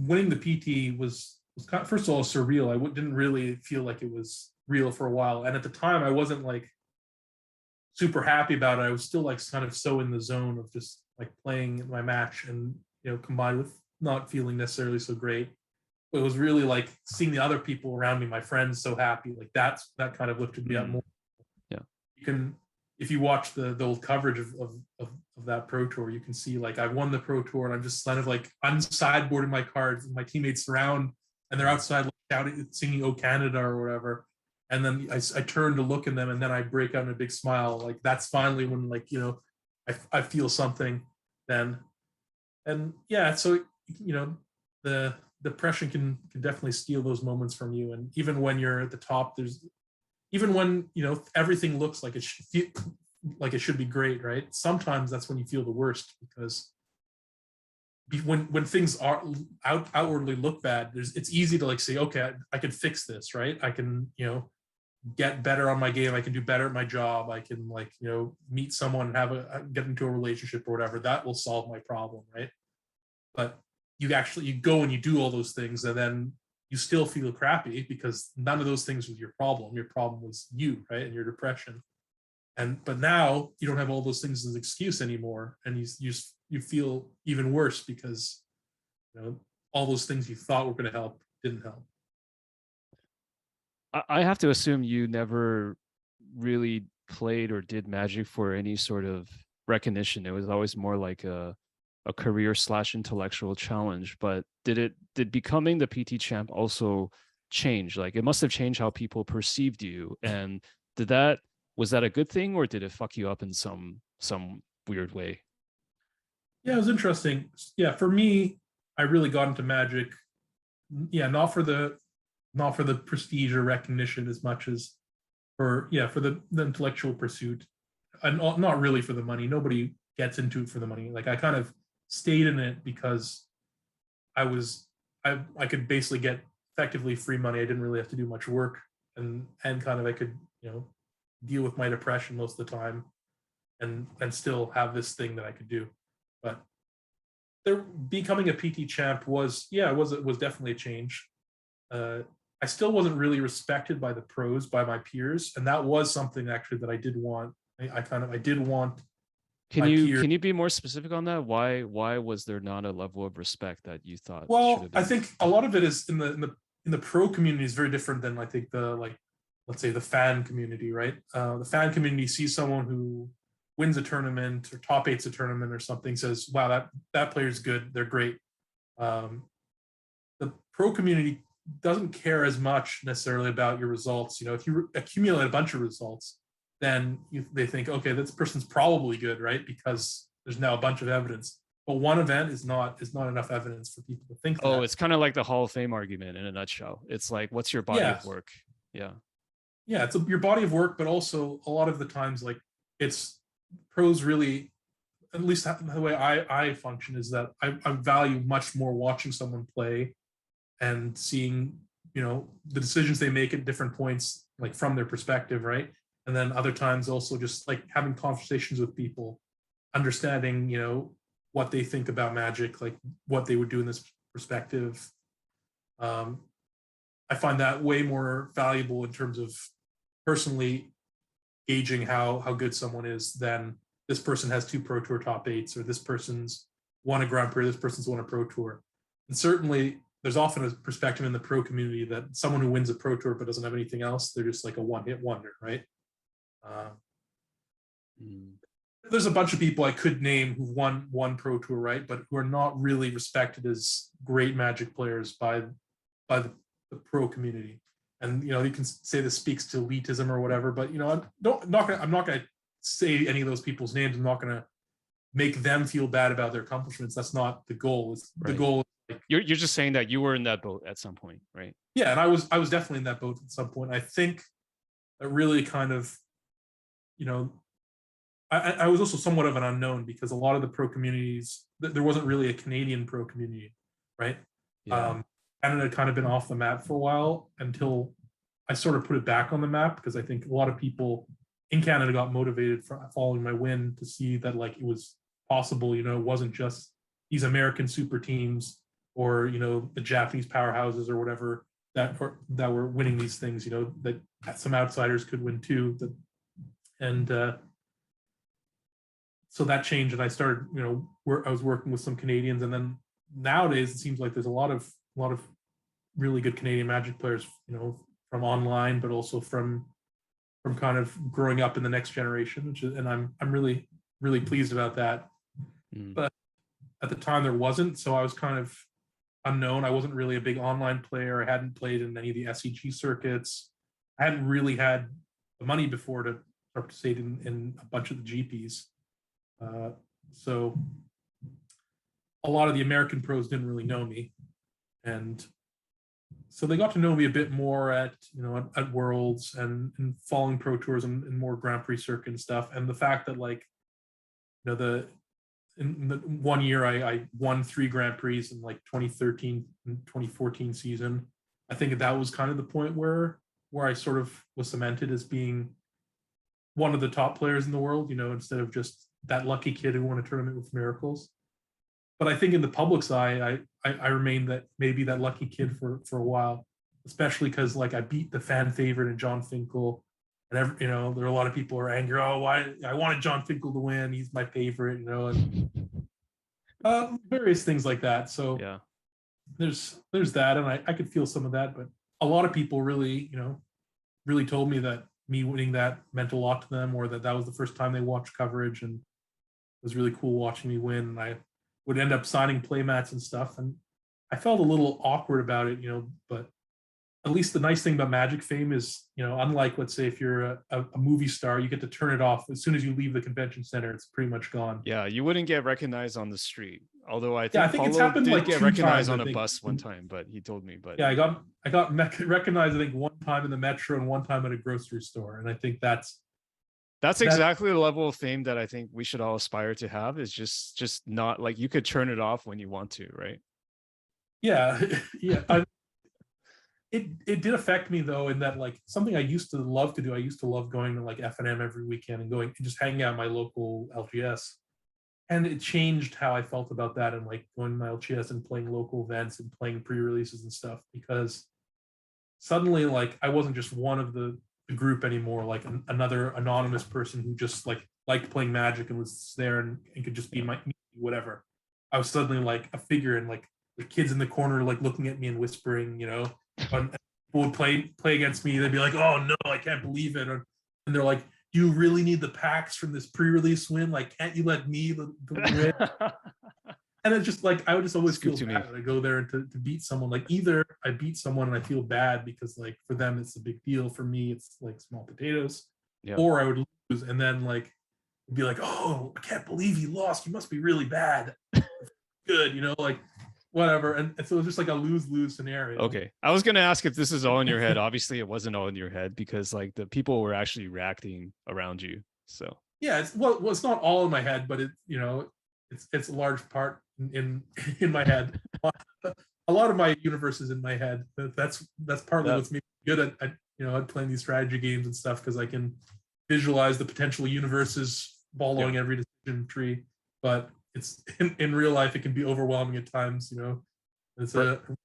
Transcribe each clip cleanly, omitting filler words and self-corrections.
winning the PT was kind of, first of all, surreal. Didn't really feel like it was real for a while, and at the time I wasn't like super happy about it. I was still like kind of so in the zone of just like playing my match, and combined with not feeling necessarily so great. But it was really like seeing the other people around me, my friends, so happy. Like that kind of lifted me up more. Yeah. You can, if you watch the old coverage of that pro tour, you can see like I won the pro tour and I'm just kind of like I'm sideboarding my cards and my teammates surround and they're outside like, shouting, singing "Oh Canada" or whatever. And then I turn to look at them and then I break out in a big smile. Like that's finally when like I feel something then. And yeah, so the depression can definitely steal those moments from you. And even when you're at the top, even when everything looks like it should feel like it should be great, right? Sometimes that's when you feel the worst, because when things are outwardly look bad, it's easy to like say, okay, I can fix this, right? I can get better on my game, I can do better at my job, I can like meet someone and get into a relationship or whatever, that will solve my problem, right? But you go and you do all those things and then you still feel crappy because none of those things was your problem. Your problem was you, right? And your depression. But now you don't have all those things as an excuse anymore, and you feel even worse because all those things you thought were going to help didn't help. I have to assume you never really played or did Magic for any sort of recognition. It was always more like a career / intellectual challenge. But did becoming the PT champ also change? Like it must have changed how people perceived you. And was that a good thing, or did it fuck you up in some weird way? Yeah, it was interesting. Yeah, for me, I really got into Magic. Yeah, not for the prestige or recognition as much as for the intellectual pursuit, and not really for the money. Nobody gets into it for the money. Like I kind of stayed in it because I could basically get effectively free money. I didn't really have to do much work, and kind of I could deal with my depression most of the time, and still have this thing that I could do. But becoming a PT champ was definitely a change. I still wasn't really respected by the pros, by my peers, and that was something actually that I did want. I did want. Can you be more specific on that? Why was there not a level of respect that you thought should have been? I think a lot of it is in the pro community is very different than I think let's say the fan community, right? The fan community sees someone who wins a tournament or top eight's a tournament or something, says, "Wow, that player's good. They're great." The pro community doesn't care as much necessarily about your results. If you accumulate a bunch of results, then they think, okay, this person's probably good, right? Because there's now a bunch of evidence. But one event is not enough evidence for people to think. Oh, it's kind of like the Hall of Fame argument in a nutshell. It's like, what's your body of work? Yeah. Yeah, it's your body of work, but also a lot of the times, like it's pros really, at least the way I function is that I value much more watching someone play and seeing the decisions they make at different points, like from their perspective, right? And then other times also just like having conversations with people, understanding what they think about Magic, like what they would do in this perspective. I find that way more valuable in terms of personally gauging how good someone is than this person has 2 Pro Tour top 8s, or this person's won a Grand Prix, this person's won a Pro Tour. And certainly there's often a perspective in the pro community that someone who wins a Pro Tour but doesn't have anything else, they're just like a one-hit wonder, right? There's a bunch of people I could name who've won one Pro Tour, right, but who are not really respected as great Magic players by the pro community. And you can say this speaks to elitism or whatever, but I'm not gonna say any of those people's names. I'm not gonna make them feel bad about their accomplishments. That's not the goal. The goal. You're just saying that you were in that boat at some point, right? Yeah, and I was definitely in that boat at some point. I think that really kind of, I was also somewhat of an unknown because a lot of the pro communities, there wasn't really a Canadian pro community, right? Yeah. Canada had kind of been off the map for a while until I sort of put it back on the map, because I think a lot of people in Canada got motivated following my win to see that like it was possible. It wasn't just these American super teams or the Japanese powerhouses or whatever that were winning these things. That some outsiders could win too. And so that changed, and I started, I was working with some Canadians, and then nowadays it seems like there's a lot of really good Canadian Magic players, from online, but also from kind of growing up in the next generation, and I'm really pleased about that. But at the time there wasn't, so I was kind of unknown. I wasn't really a big online player. I hadn't played in any of the SEG circuits. I hadn't really had the money before to participate in a bunch of the GPs. So a lot of the American pros didn't really know me, and so they got to know me a bit more at Worlds and following Pro Tours and more Grand Prix circuit and stuff. And the fact that in the 1 year I won 3 Grand Prix in like 2013 and 2014 season. I think that was kind of the point where I sort of was cemented as being one of the top players in the world, instead of just that lucky kid who won a tournament with Miracles. But I think in the public's eye, I remained that lucky kid for a while, especially because like I beat the fan favorite in John Finkel, and there are a lot of people who are angry. Oh, why I wanted John Finkel to win? He's my favorite, and various things like that. So Yeah. there's that, and I could feel some of that, but a lot of people really told me that me winning that meant a lot to them, or that was the first time they watched coverage, and it was really cool watching me win. And I would end up signing playmats and stuff, and I felt a little awkward about it, but at least the nice thing about Magic Fame is, unlike, let's say, if you're a movie star, you get to turn it off as soon as you leave the convention center. It's pretty much gone. Yeah, you wouldn't get recognized on the street. Although I Yeah, I think think it's Paulo happened did like get 2 recognized times, on I a think. bus one time, but he told me. But Yeah, I got recognized, I think, one time in the metro and one time at a grocery store, and I think that's exactly the level of fame that I think we should all aspire to have. Is just not like you could turn it off when you want to, right? yeah. Yeah. It did affect me though, in that like something I used to love to do. I used to love going to like FNM every weekend and going and just hanging out in my local LGS. And it changed how I felt about that, and like going to my LGS and playing local events and playing pre-releases and stuff, because suddenly like I wasn't just one of the group anymore, like another anonymous person who just like liked playing Magic and was there and could just be whatever. I was suddenly like a figure, and like the kids in the corner like looking at me and whispering, and people would play against me. They'd be like, "Oh no, I can't believe it," and they're like, "Do you really need the packs from this pre-release win? Like, can't you let me win?" And it's just like I would just always feel bad when I go there and to beat someone. Like either I beat someone and I feel bad because like for them it's a big deal. For me, it's like small potatoes. Yeah. Or I would lose and then like be like, "Oh, I can't believe you lost. You must be really bad." Good, like whatever. And so it's just like a lose-lose scenario. Okay. I was gonna ask if this is all in your head. Obviously, it wasn't all in your head because like the people were actually reacting around you. So yeah, it's not all in my head, but it's a large part in my head. A lot of my universe is in my head. That's partly what's made me good at playing these strategy games and stuff, because I can visualize the potential universes following every decision tree. But it's in real life, it can be overwhelming at times. It's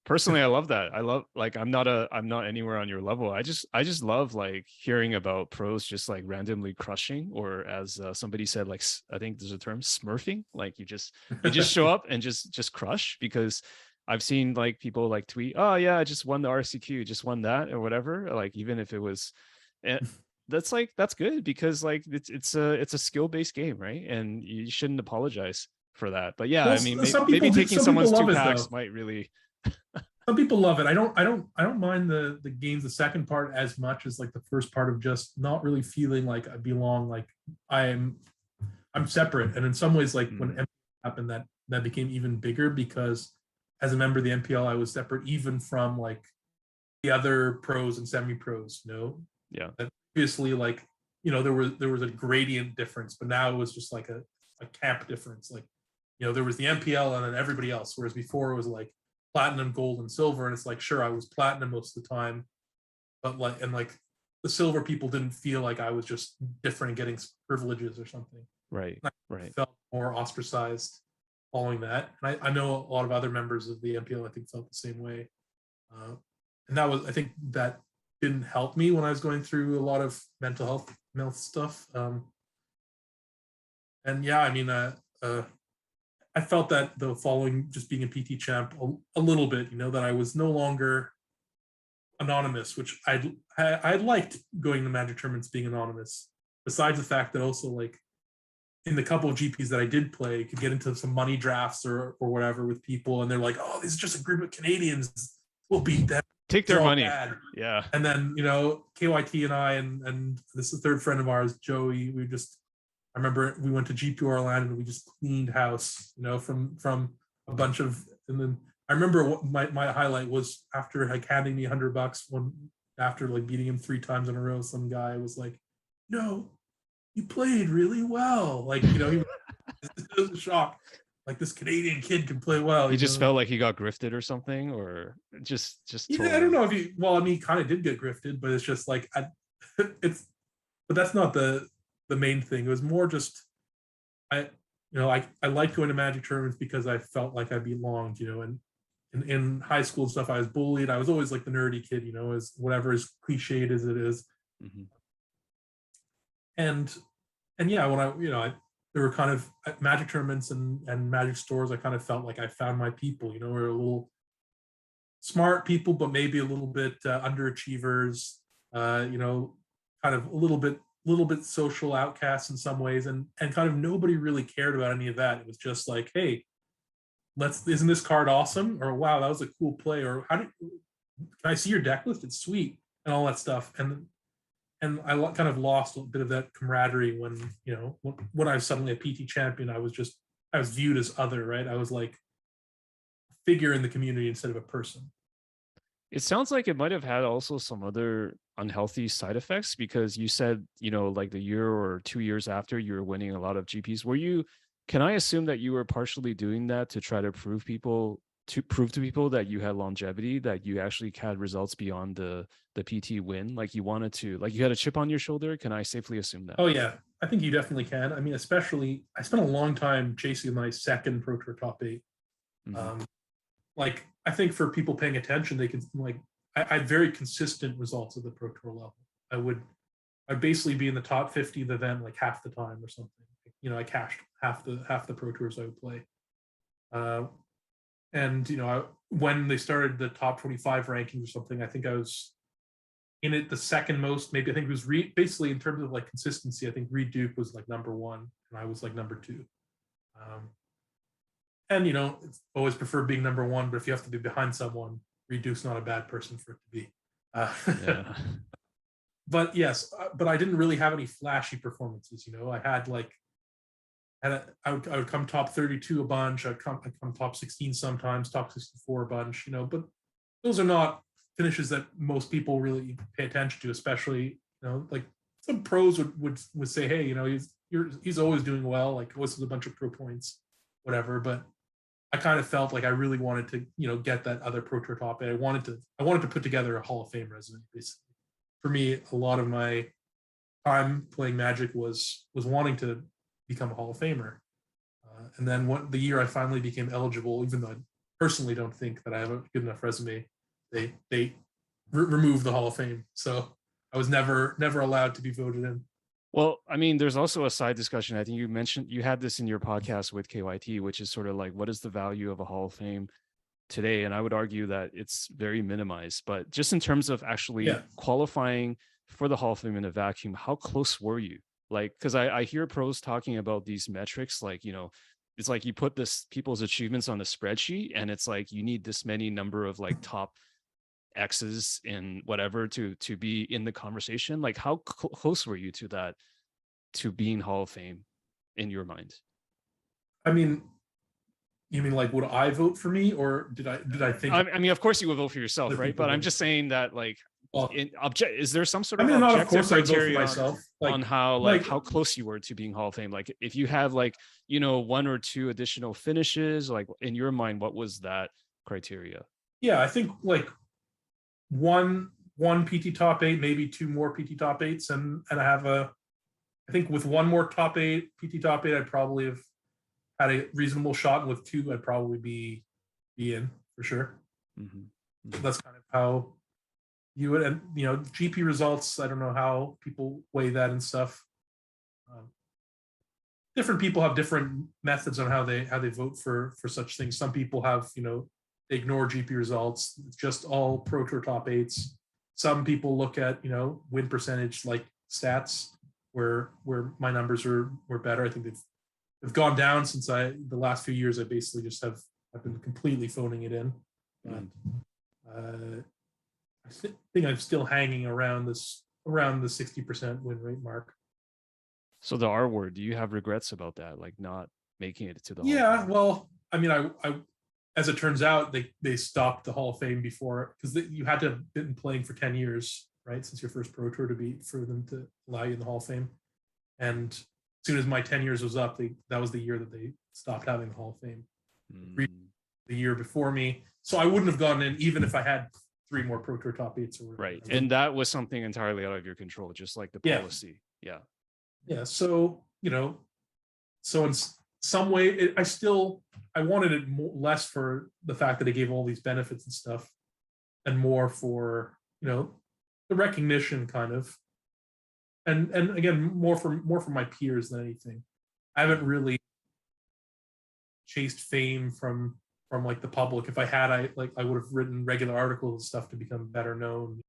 personally, I love that. I love like I'm not anywhere on your level. I just love like hearing about pros just like randomly crushing, or as somebody said, like I think there's a term, smurfing. Like you just show up and just crush. Because I've seen like people like tweet, "Oh yeah, I just won the RCQ, just won that," or whatever. Like even if it was, that's good, because like it's a skill-based game, right? And you shouldn't apologize for that. But yeah, well, I mean, maybe taking someone's 2 packs might really. Some people love it. I don't mind the games, the second part, as much as like the first part of just not really feeling like I belong. Like I'm separate. And in some ways, like when MPL happened, that became even bigger, because as a member of the MPL, I was separate even from like the other pros and semi-pros. Yeah. And previously, like there was a gradient difference, but now it was just like a camp difference. Like there was the MPL and then everybody else, whereas before it was like platinum, gold, and silver. And it's like, sure, I was platinum most of the time, but like the silver people didn't feel like I was just different and getting privileges or something. Right. I felt more ostracized. following that. And I know a lot of other members of the MPL, I think, felt the same way. And that was, I think that didn't help me when I was going through a lot of mental health stuff. And yeah, I mean, I felt that the following just being a PT champ a little bit, that I was no longer anonymous, which I liked going to Magic tournaments being anonymous. Besides the fact that also, like, in the couple of GPs that I did play, you could get into some money drafts or whatever with people, and they're like, "Oh, this is just a group of Canadians. We'll beat them. Take their They're all money." bad." Yeah. And then KYT and I and this is a third friend of ours, Joey. I remember we went to GP Orlando and we just cleaned house, from a bunch of. And then I remember what my highlight was after like handing me $100 after like beating him 3 times in a row. Some guy was like, "No, you played really well." Like, he was a shock. Like, this Canadian kid can play well. He just felt like he got grifted or something, or just Yeah, I don't know if he kind of did get grifted, but it's just like but that's not the main thing. It was more just I liked going to Magic tournaments because I felt like I belonged, and in high school and stuff, I was bullied. I was always like the nerdy kid, as whatever as cliched as it is. Mm-hmm. And yeah, when there were kind of at Magic tournaments and Magic stores, I kind of felt like I found my people, we're a little smart people, but maybe a little bit underachievers, kind of a little bit social outcasts in some ways, and kind of nobody really cared about any of that. It was just like, hey, isn't this card awesome? Or wow, that was a cool play. Or can I see your deck list? It's sweet, and all that stuff. And I kind of lost a bit of that camaraderie when I was suddenly a PT champion. I was viewed as other, right? I was like a figure in the community instead of a person. It sounds like it might have had also some other unhealthy side effects, because you said, like the year or 2 years after you were winning a lot of GPs. Can I assume that you were partially doing that to try to prove to people that you had longevity, that you actually had results beyond the PT win? Like you had a chip on your shoulder? Can I safely assume that? Oh yeah, I think you definitely can. I mean, especially I spent a long time chasing my second Pro Tour top 8. Mm-hmm. Like, I think for people paying attention, they can I had very consistent results at the Pro Tour level. I'd basically be in the top 50 of the event like half the time or something. I cashed half the Pro Tours I would play. And when they started the top 25 rankings or something, I think I was in it the second most. Maybe I think it was basically in terms of like consistency. I think Reed Duke was like number 1, and I was like number 2. And it's always prefer being number 1, but if you have to be behind someone, Reed Duke's not a bad person for it to be. Yeah. But yes, but I didn't really have any flashy performances. I had like. I would come top 32 a bunch. I'd come top 16 sometimes, top 64 a bunch, but those are not finishes that most people really pay attention to, especially, like some pros would say, hey, he's always doing well, like this is a bunch of pro points, whatever. But I kind of felt like I really wanted to, get that other Pro Tour top 8. I wanted to put together a Hall of Fame resume, basically. For me, a lot of my time playing Magic was wanting to become a Hall of Famer. And then the year I finally became eligible, even though I personally don't think that I have a good enough resume, they removed the Hall of Fame. So I was never allowed to be voted in. Well, I mean, there's also a side discussion. I think you mentioned you had this in your podcast with KYT, which is sort of like, what is the value of a Hall of Fame today? And I would argue that it's very minimized. But just in terms of actually qualifying for the Hall of Fame in a vacuum, how close were you? Like, because I hear pros talking about these metrics, like, it's like you put people's achievements on a spreadsheet, and it's like you need this many number of like top X's in whatever to be in the conversation. Like, how close were you to that, to being Hall of Fame in your mind? I mean, you mean like, would I vote for me, or did I think? I mean, of course you would vote for yourself, right? But I'm just saying that, like, is there some sort of objective criteria on how close you were to being Hall of Fame? Like, if you have like 1 or 2 additional finishes, like in your mind, what was that criteria? Yeah, I think like one PT top 8, maybe 2 more PT top 8s, and I think with 1 more top 8 PT top 8, I'd probably have had a reasonable shot, and with two, I'd probably be in for sure. Mhm. So that's kind of how you would, and GP results. I don't know how people weigh that and stuff. Um, Different people have different methods on how they vote for such things. Some people have they ignore GP results, it's just all Pro Tour top eights. Some people look at win percentage like stats, where my numbers were better. I think they've gone down since the last few years. I basically just have I've been completely phoning it in. But, I think I'm still hanging around the 60% win rate mark. So the R word, do you have regrets about that, like not making it to the Hall of Yeah, Fame? well, I mean, I as it turns out, they stopped the Hall of Fame before, because you had to have been playing for 10 years, right, since your first Pro Tour for them to allow you in the Hall of Fame. And as soon as my 10 years was up, that was the year that they stopped having the Hall of Fame. The year before me, so I wouldn't have gone in even if I had 3 more Pro Tour top eights or whatever. Right, and that was something entirely out of your control, just like the policy. Yeah. So so in some way, I wanted it less for the fact that it gave all these benefits and stuff, and more for the recognition kind of, and again more for my peers than anything. I haven't really chased fame from like the public. If I had, I would have written regular articles and stuff to become better known.